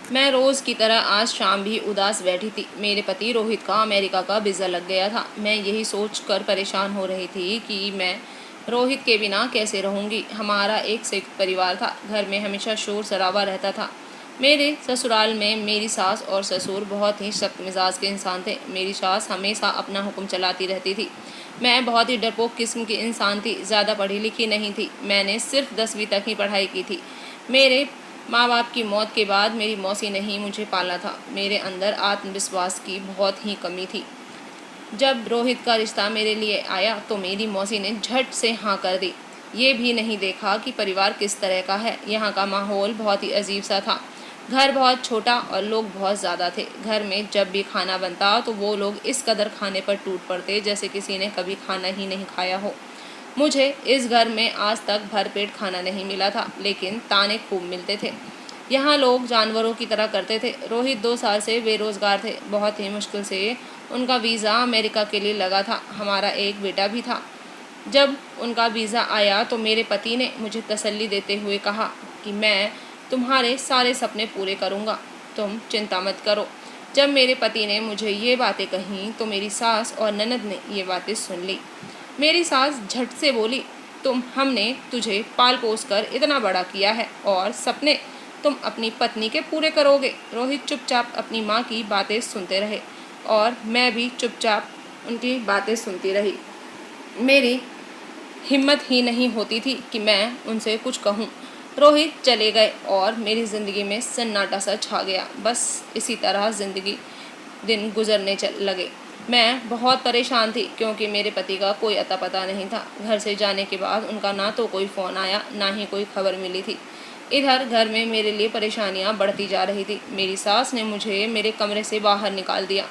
मैं रोज़ की तरह आज शाम भी उदास बैठी थी। मेरे पति रोहित का अमेरिका का वीज़ा लग गया था। मैं यही सोचकर परेशान हो रही थी कि मैं रोहित के बिना कैसे रहूँगी। हमारा एक संयुक्त परिवार था। घर में हमेशा शोर शराबा रहता था। मेरे ससुराल में मेरी सास और ससुर बहुत ही सख्त मिजाज के इंसान थे। मेरी सास हमेशा अपना हुक्म चलाती रहती थी। मैं बहुत ही डरपोक किस्म की इंसान थी। ज़्यादा पढ़ी लिखी नहीं थी। मैंने सिर्फ 10वीं तक ही पढ़ाई की थी। मेरे माँ बाप की मौत के बाद मेरी मौसी ने ही मुझे पाला था। मेरे अंदर आत्मविश्वास की बहुत ही कमी थी। जब रोहित का रिश्ता मेरे लिए आया तो मेरी मौसी ने झट से हाँ कर दी। ये भी नहीं देखा कि परिवार किस तरह का है। यहाँ का माहौल बहुत ही अजीब सा था। घर बहुत छोटा और लोग बहुत ज़्यादा थे। घर में जब भी खाना बनता तो वो लोग इस कदर खाने पर टूट पड़ते जैसे किसी ने कभी खाना ही नहीं खाया हो। मुझे इस घर में आज तक भरपेट खाना नहीं मिला था, लेकिन ताने खूब मिलते थे। यहाँ लोग जानवरों की तरह करते थे। रोहित 2 साल से बेरोजगार थे। बहुत ही मुश्किल से उनका वीज़ा अमेरिका के लिए लगा था। हमारा एक बेटा भी था। जब उनका वीज़ा आया तो मेरे पति ने मुझे तसल्ली देते हुए कहा कि मैं तुम्हारे सारे सपने पूरे करूँगा, तुम चिंता मत करो। जब मेरे पति ने मुझे ये बातें कहीं तो मेरी सास और ननद ने ये बातें सुन ली। मेरी सास झट से बोली, हमने तुझे पाल पोस कर इतना बड़ा किया है और सपने तुम अपनी पत्नी के पूरे करोगे। रोहित चुपचाप अपनी माँ की बातें सुनते रहे और मैं भी चुपचाप उनकी बातें सुनती रही। मेरी हिम्मत ही नहीं होती थी कि मैं उनसे कुछ कहूँ। रोहित चले गए और मेरी ज़िंदगी में सन्नाटा सा छा गया। बस इसी तरह ज़िंदगी दिन गुजरने लगे। मैं बहुत परेशान थी क्योंकि मेरे पति का कोई अता पता नहीं था। घर से जाने के बाद उनका ना तो कोई फ़ोन आया, ना ही कोई खबर मिली थी। इधर घर में मेरे लिए परेशानियां बढ़ती जा रही थी। मेरी सास ने मुझे मेरे कमरे से बाहर निकाल दिया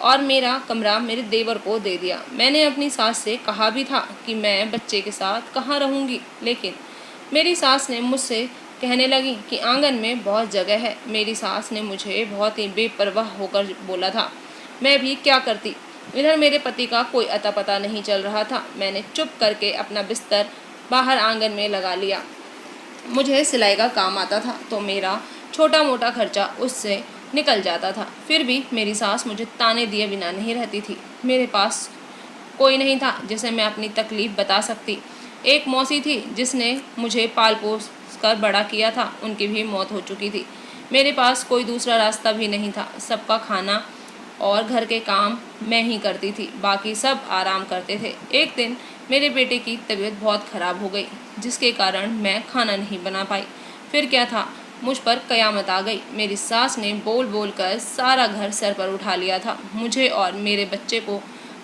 और मेरा कमरा मेरे देवर को दे दिया। मैंने अपनी सास से कहा भी था कि मैं बच्चे के साथ कहाँ रहूँगी, लेकिन मेरी सास ने मुझसे कहने लगी कि आंगन में बहुत जगह है। मेरी सास ने मुझे बहुत ही बेपरवाह होकर बोला था। मैं भी क्या करती। इधर मेरे पति का कोई अता पता नहीं चल रहा था। मैंने चुप करके अपना बिस्तर बाहर आंगन में लगा लिया। मुझे सिलाई का काम आता था तो मेरा छोटा मोटा खर्चा उससे निकल जाता था। फिर भी मेरी सास मुझे ताने दिए बिना नहीं रहती थी। मेरे पास कोई नहीं था जिसे मैं अपनी तकलीफ़ बता सकती। एक मौसी थी जिसने मुझे पाल पोस कर बड़ा किया था, उनकी भी मौत हो चुकी थी। मेरे पास कोई दूसरा रास्ता भी नहीं था। सबका खाना और घर के काम मैं ही करती थी, बाकी सब आराम करते थे। एक दिन मेरे बेटे की तबीयत बहुत ख़राब हो गई, जिसके कारण मैं खाना नहीं बना पाई। फिर क्या था, मुझ पर कयामत आ गई। मेरी सास ने बोल बोल कर सारा घर सर पर उठा लिया था। मुझे और मेरे बच्चे को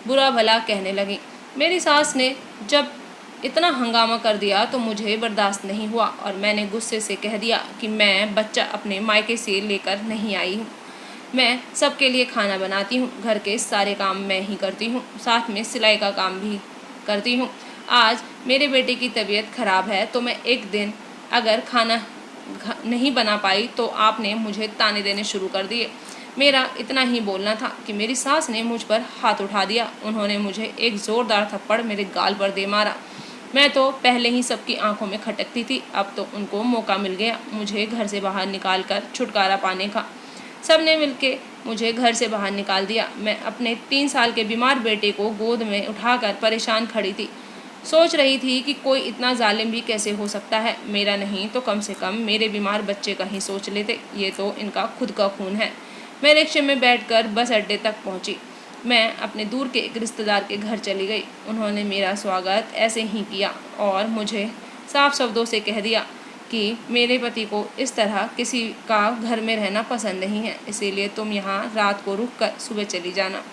बुरा भला कहने लगी। मेरी सास ने जब इतना हंगामा कर दिया तो मुझे बर्दाश्त नहीं हुआ और मैंने गुस्से से कह दिया कि मैं बच्चा अपने मायके से लेकर नहीं आई हूँ। मैं सबके लिए खाना बनाती हूँ, घर के सारे काम मैं ही करती हूँ, साथ में सिलाई का काम भी करती हूँ। आज मेरे बेटे की तबीयत खराब है तो मैं एक दिन अगर खाना नहीं बना पाई तो आपने मुझे ताने देने शुरू कर दिए। मेरा इतना ही बोलना था कि मेरी सास ने मुझ पर हाथ उठा दिया। उन्होंने मुझे एक ज़ोरदार थप्पड़ मेरे गाल पर दे मारा। मैं तो पहले ही सबकी आंखों में खटकती थी, अब तो उनको मौका मिल गया मुझे घर से बाहर निकाल कर छुटकारा पाने का। सब ने मिलके मुझे घर से बाहर निकाल दिया। मैं अपने 3 साल के बीमार बेटे को गोद में उठाकर परेशान खड़ी थी। सोच रही थी कि कोई इतना जालिम भी कैसे हो सकता है। मेरा नहीं तो कम से कम मेरे बीमार बच्चे का ही सोच लेते। ये तो इनका खुद का खून है। मैं रिक्शे में बैठकर बस अड्डे तक पहुंची। मैं अपने दूर के एक रिश्तेदार के घर चली गई। उन्होंने मेरा स्वागत ऐसे ही किया और मुझे साफ शब्दों से कह दिया कि मेरे पति को इस तरह किसी का घर में रहना पसंद नहीं है, इसीलिए तुम यहाँ रात को रुक कर सुबह चली जाना।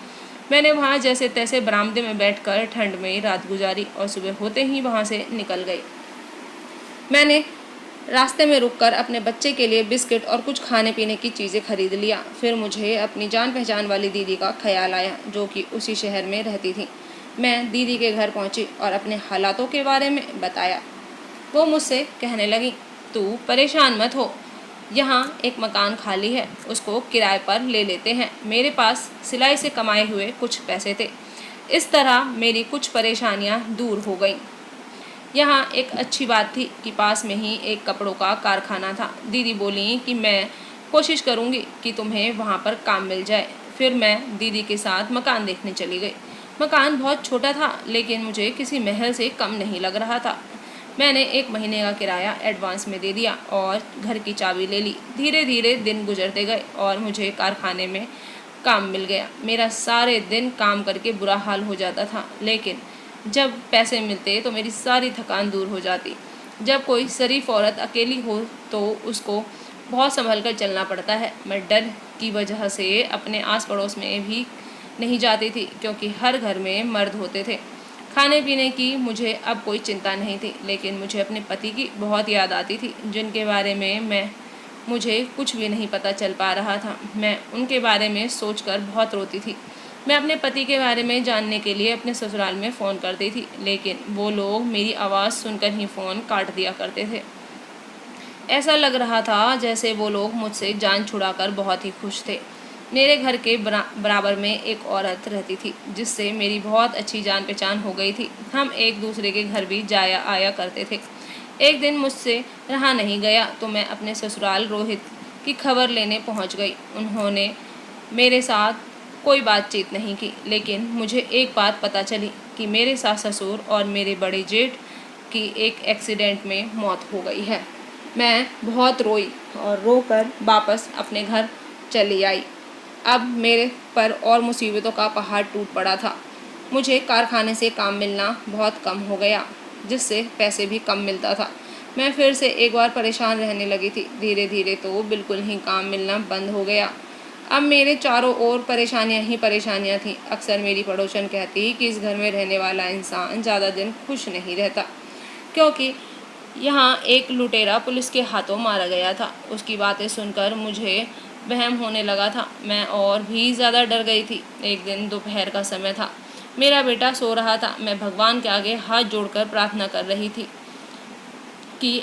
मैंने वहाँ जैसे तैसे बरामदे में बैठकर ठंड में रात गुजारी और सुबह होते ही वहाँ से निकल गई। मैंने रास्ते में रुककर अपने बच्चे के लिए बिस्किट और कुछ खाने पीने की चीज़ें खरीद लिया। फिर मुझे अपनी जान पहचान वाली दीदी का ख्याल आया जो कि उसी शहर में रहती थी। मैं दीदी के घर पहुंची और अपने हालातों के बारे में बताया। वो मुझसे कहने लगी, तू परेशान मत हो, यहाँ एक मकान खाली है, उसको किराए पर ले लेते हैं। मेरे पास सिलाई से कमाए हुए कुछ पैसे थे। इस तरह मेरी कुछ परेशानियाँ दूर हो गईं। यहाँ एक अच्छी बात थी कि पास में ही एक कपड़ों का कारखाना था। दीदी बोली कि मैं कोशिश करूँगी कि तुम्हें वहाँ पर काम मिल जाए। फिर मैं दीदी के साथ मकान देखने चली गई। मकान बहुत छोटा था, लेकिन मुझे किसी महल से कम नहीं लग रहा था। मैंने 1 महीने का किराया एडवांस में दे दिया और घर की चाबी ले ली। धीरे धीरे दिन गुजरते गए और मुझे कारखाने में काम मिल गया। मेरा सारे दिन काम करके बुरा हाल हो जाता था, लेकिन जब पैसे मिलते तो मेरी सारी थकान दूर हो जाती। जब कोई शरीफ औरत अकेली हो तो उसको बहुत संभल कर चलना पड़ता है। मैं डर की वजह से अपने आस पड़ोस में भी नहीं जाती थी, क्योंकि हर घर में मर्द होते थे। खाने पीने की मुझे अब कोई चिंता नहीं थी, लेकिन मुझे अपने पति की बहुत याद आती थी, जिनके बारे में मुझे कुछ भी नहीं पता चल पा रहा था। मैं उनके बारे में सोचकर बहुत रोती थी। मैं अपने पति के बारे में जानने के लिए अपने ससुराल में फ़ोन करती थी, लेकिन वो लोग मेरी आवाज़ सुनकर ही फ़ोन काट दिया करते थे। ऐसा लग रहा था जैसे वो लोग मुझसे जान छुड़ाकर बहुत ही खुश थे। मेरे घर के बराबर में एक औरत रहती थी, जिससे मेरी बहुत अच्छी जान पहचान हो गई थी। हम एक दूसरे के घर भी जाया आया करते थे। एक दिन मुझसे रहा नहीं गया तो मैं अपने ससुराल रोहित की खबर लेने पहुंच गई। उन्होंने मेरे साथ कोई बातचीत नहीं की, लेकिन मुझे एक बात पता चली कि मेरे सास ससुर और मेरे बड़े जेठ की एक एक्सीडेंट में मौत हो गई है। मैं बहुत रोई और रोकर वापस अपने घर चली आई। अब मेरे पर और मुसीबतों का पहाड़ टूट पड़ा था। मुझे कारखाने से काम मिलना बहुत कम हो गया, जिससे पैसे भी कम मिलता था। मैं फिर से एक बार परेशान रहने लगी थी। धीरे धीरे तो बिल्कुल ही काम मिलना बंद हो गया। अब मेरे चारों ओर परेशानियां ही परेशानियां थीं। अक्सर मेरी पड़ोसन कहती कि इस घर में रहने वाला इंसान ज़्यादा दिन खुश नहीं रहता, क्योंकि यहाँ एक लुटेरा पुलिस के हाथों मारा गया था। उसकी बातें सुनकर मुझे वहम होने लगा था। मैं और भी ज़्यादा डर गई थी। एक दिन दोपहर का समय था। मेरा बेटा सो रहा था। मैं भगवान के आगे हाथ जोड़कर प्रार्थना कर रही थी कि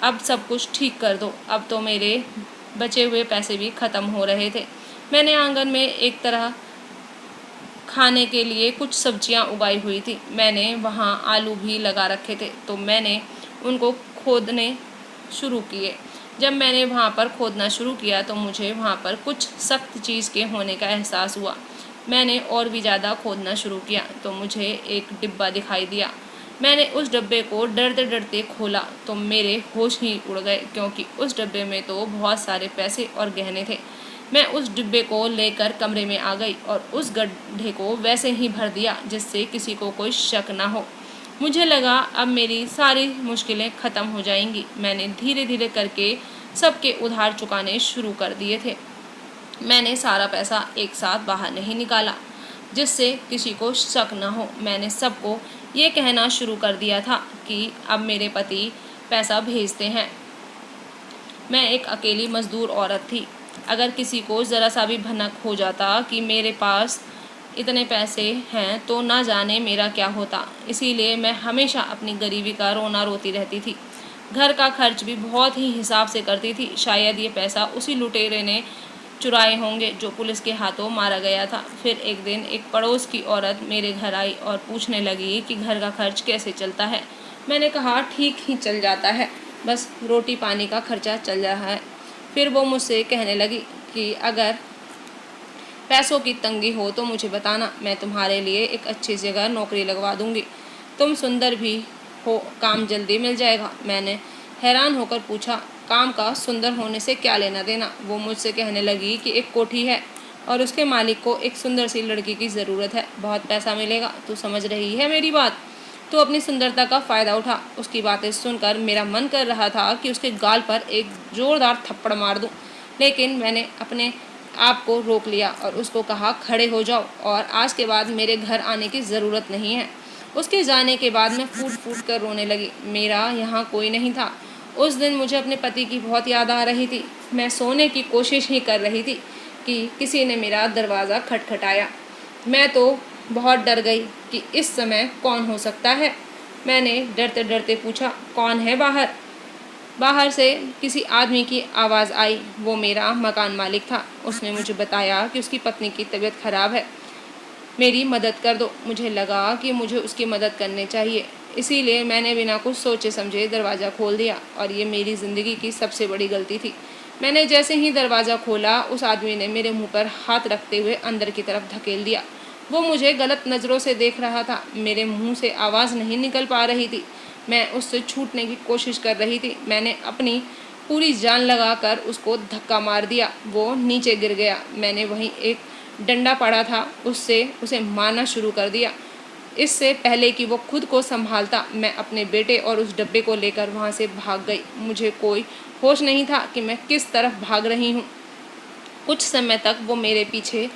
अब सब कुछ ठीक कर दो। अब तो मेरे बचे हुए पैसे भी ख़त्म हो रहे थे। मैंने आंगन में एक तरह खाने के लिए कुछ सब्जियां उगाई हुई थी। मैंने वहां आलू भी लगा रखे थे, तो मैंने उनको खोदने शुरू किए। जब मैंने वहां पर खोदना शुरू किया तो मुझे वहां पर कुछ सख्त चीज़ के होने का एहसास हुआ। मैंने और भी ज़्यादा खोदना शुरू किया तो मुझे एक डिब्बा दिखाई दिया। मैंने उस डब्बे को डरते डरते खोला तो मेरे होश ही उड़ गए, क्योंकि उस डब्बे में तो बहुत सारे पैसे और गहने थे। मैं उस डिब्बे को लेकर कमरे में आ गई और उस गड्ढे को वैसे ही भर दिया जिससे किसी को कोई शक ना हो। मुझे लगा अब मेरी सारी मुश्किलें ख़त्म हो जाएंगी। मैंने धीरे धीरे करके सबके उधार चुकाने शुरू कर दिए थे। मैंने सारा पैसा एक साथ बाहर नहीं निकाला, जिससे किसी को शक न हो। मैंने सबको ये कहना शुरू कर दिया था कि अब मेरे पति पैसा भेजते हैं। मैं एक अकेली मजदूर औरत थी। अगर किसी को ज़रा सा भी भनक हो जाता कि मेरे पास इतने पैसे हैं तो ना जाने मेरा क्या होता। इसीलिए मैं हमेशा अपनी गरीबी का रोना रोती रहती थी। घर का खर्च भी बहुत ही हिसाब से करती थी। शायद ये पैसा उसी लुटेरे ने चुराए होंगे जो पुलिस के हाथों मारा गया था। फिर एक दिन एक पड़ोस की औरत मेरे घर आई और पूछने लगी कि घर का खर्च कैसे चलता है। मैंने कहा ठीक ही चल जाता है, बस रोटी पानी का खर्चा चल रहा है। फिर वो मुझसे कहने लगी कि अगर पैसों की तंगी हो तो मुझे बताना, मैं तुम्हारे लिए एक अच्छी जगह नौकरी लगवा दूंगी। तुम सुंदर भी हो, काम जल्दी मिल जाएगा। मैंने हैरान होकर पूछा, काम का सुंदर होने से क्या लेना देना। वो मुझसे कहने लगी कि एक कोठी है और उसके मालिक को एक सुंदर सी लड़की की ज़रूरत है, बहुत पैसा मिलेगा। तू समझ रही है मेरी बात? तो अपनी सुंदरता का फ़ायदा उठा। उसकी बातें सुनकर मेरा मन कर रहा था कि उसके गाल पर एक ज़ोरदार थप्पड़ मार दूं, लेकिन मैंने अपने आप को रोक लिया और उसको कहा, खड़े हो जाओ और आज के बाद मेरे घर आने की ज़रूरत नहीं है। उसके जाने के बाद मैं फूट फूट कर रोने लगी। मेरा यहाँ कोई नहीं था। उस दिन मुझे अपने पति की बहुत याद आ रही थी। मैं सोने की कोशिश ही कर रही थी कि किसी ने मेरा दरवाज़ा खटखटाया। मैं तो बहुत डर गई कि इस समय कौन हो सकता है। मैंने डरते डरते पूछा, कौन है बाहर? बाहर से किसी आदमी की आवाज़ आई। वो मेरा मकान मालिक था। उसने मुझे बताया कि उसकी पत्नी की तबीयत खराब है, मेरी मदद कर दो। मुझे लगा कि मुझे उसकी मदद करनी चाहिए, इसीलिए मैंने बिना कुछ सोचे समझे दरवाज़ा खोल दिया और ये मेरी ज़िंदगी की सबसे बड़ी गलती थी। मैंने जैसे ही दरवाज़ा खोला, उस आदमी ने मेरे मुंह पर हाथ रखते हुए अंदर की तरफ धकेल दिया। वो मुझे गलत नज़रों से देख रहा था। मेरे मुंह से आवाज़ नहीं निकल पा रही थी। मैं उससे छूटने की कोशिश कर रही थी। मैंने अपनी पूरी जान लगाकर उसको धक्का मार दिया। वो नीचे गिर गया। मैंने वहीं एक डंडा पड़ा था, उससे उसे मारना शुरू कर दिया। इससे पहले कि वो खुद को संभालता, मैं अपने बेटे और उस डब्बे को लेकर वहाँ से भाग गई। मुझे कोई होश नहीं था कि मैं किस तरफ भाग रही हूँ। कुछ समय तक वो मेरे पीछे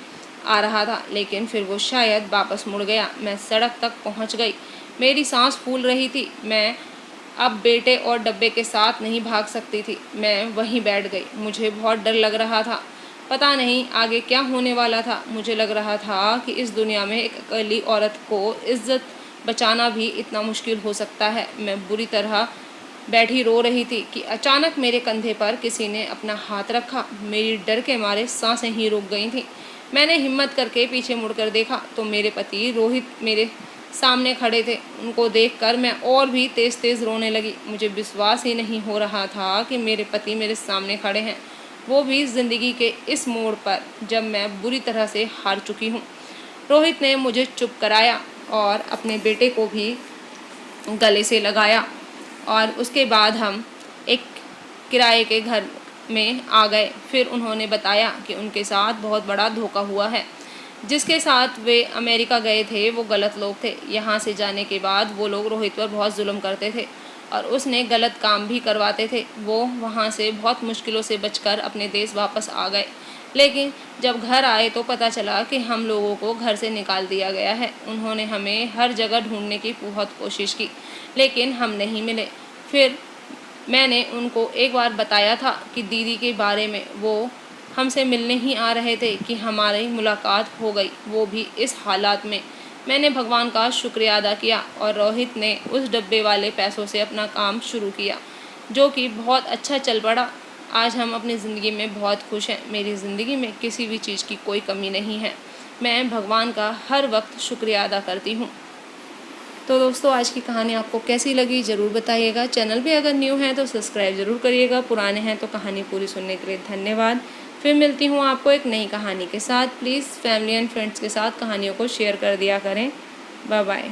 आ रहा था, लेकिन फिर वो शायद वापस मुड़ गया। मैं सड़क तक पहुँच गई। मेरी सांस फूल रही थी। मैं अब बेटे और डब्बे के साथ नहीं भाग सकती थी। मैं वहीं बैठ गई। मुझे बहुत डर लग रहा था। पता नहीं आगे क्या होने वाला था। मुझे लग रहा था कि इस दुनिया में एक अकेली औरत को इज्जत बचाना भी इतना मुश्किल हो सकता है। मैं बुरी तरह बैठी रो रही थी कि अचानक मेरे कंधे पर किसी ने अपना हाथ रखा। मेरी डर के मारे सांसें ही रुक गई थीं। मैंने हिम्मत करके पीछे मुड़कर देखा तो मेरे पति रोहित मेरे सामने खड़े थे। उनको देखकर मैं और भी तेज़ तेज़ रोने लगी। मुझे विश्वास ही नहीं हो रहा था कि मेरे पति मेरे सामने खड़े हैं, वो भी ज़िंदगी के इस मोड़ पर जब मैं बुरी तरह से हार चुकी हूँ। रोहित ने मुझे चुप कराया और अपने बेटे को भी गले से लगाया और उसके बाद हम एक किराए के घर में आ गए। फिर उन्होंने बताया कि उनके साथ बहुत बड़ा धोखा हुआ है। जिसके साथ वे अमेरिका गए थे वो गलत लोग थे। यहाँ से जाने के बाद वो लोग रोहित पर बहुत जुल्म करते थे और उसने गलत काम भी करवाते थे। वो वहाँ से बहुत मुश्किलों से बचकर अपने देश वापस आ गए, लेकिन जब घर आए तो पता चला कि हम लोगों को घर से निकाल दिया गया है। उन्होंने हमें हर जगह ढूंढने की बहुत कोशिश की, लेकिन हम नहीं मिले। फिर मैंने उनको एक बार बताया था कि दीदी के बारे में। वो हमसे मिलने ही आ रहे थे कि हमारी मुलाकात हो गई, वो भी इस हालात में। मैंने भगवान का शुक्रिया अदा किया और रोहित ने उस डब्बे वाले पैसों से अपना काम शुरू किया, जो कि बहुत अच्छा चल पड़ा। आज हम अपनी ज़िंदगी में बहुत खुश हैं। मेरी ज़िंदगी में किसी भी चीज़ की कोई कमी नहीं है। मैं भगवान का हर वक्त शुक्रिया अदा करती हूँ। तो दोस्तों, आज की कहानी आपको कैसी लगी ज़रूर बताइएगा। चैनल पे अगर न्यू हैं तो सब्सक्राइब ज़रूर करिएगा। पुराने हैं तो कहानी पूरी सुनने के लिए धन्यवाद। फिर मिलती हूँ आपको एक नई कहानी के साथ। प्लीज़ फैमिली एंड फ्रेंड्स के साथ कहानियों को शेयर कर दिया करें। Bye bye.